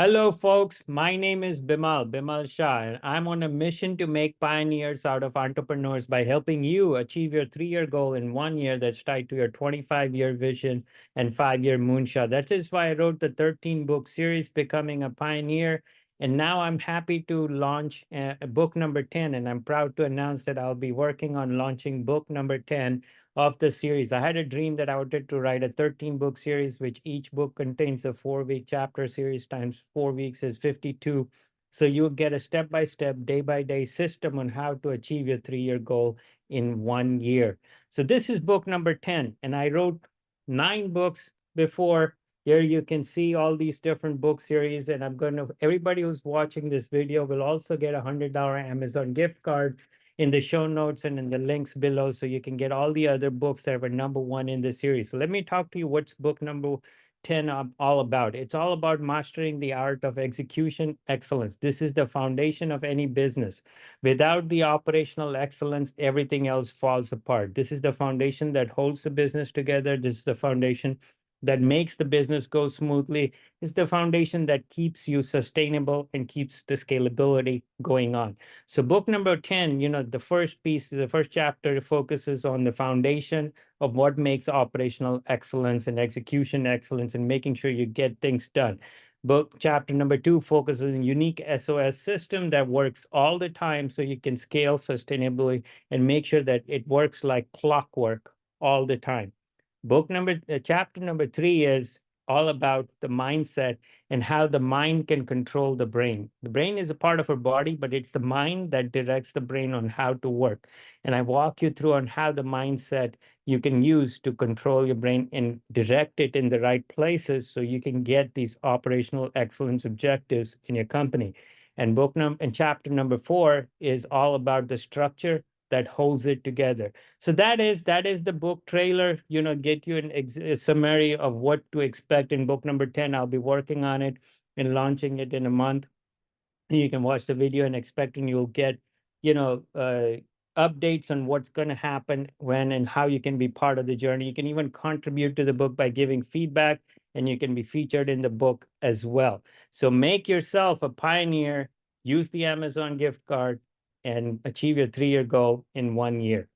Hello, folks. My name is Bimal Shah, and I'm on a mission to make pioneers out of entrepreneurs by helping you achieve your 3 year goal in 1 year that's tied to your 25-year vision and 5 year moonshot. That is why I wrote the 13 book series, Becoming a Pioneer. And now I'm happy to launch book number 10. And I'm proud to announce that I'll be working on launching book number 10 of the series. I had a dream that I wanted to write a 13 book series, which each book contains a 4 week chapter series times 4 weeks is 52. So you'll get a step by step, day by day system on how to achieve your 3 year goal in 1 year. So this is book number 10. And I wrote 9 books before. Here you can see all these different book series. And everybody who's watching this video will also get a $100 Amazon gift card in the show notes and in the links below, so you can get all the other books that were number one in the series. So let me talk to you what's book number 10 all about. It's all about mastering the art of execution excellence. This is the foundation of any business. Without the operational excellence, everything else falls apart. This is the foundation that holds the business together. This is the foundation that makes the business go smoothly. It's the foundation that keeps you sustainable and keeps the scalability going on. So book number 10, the first piece, the first chapter focuses on the foundation of what makes operational excellence and execution excellence and making sure you get things done. Book chapter number 2 focuses on unique SOS system that works all the time so you can scale sustainably and make sure that it works like clockwork all the time. Chapter number 3 is all about the mindset and how the mind can control the brain. The brain is a part of our body, but it's the mind that directs the brain on how to work. And I walk you through on how the mindset you can use to control your brain and direct it in the right places so you can get these operational excellence objectives in your company. And chapter number 4 is all about the structure that holds it together. So that is the book trailer, get you a summary of what to expect in book number 10. I'll be working on it and launching it in a month. You can watch the video and expecting you'll get, you know, updates on what's going to happen when and how you can be part of the journey. You can even contribute to the book by giving feedback, and you can be featured in the book as well. So make yourself a pioneer, use the Amazon gift card, and achieve your 3 year goal in 1 year.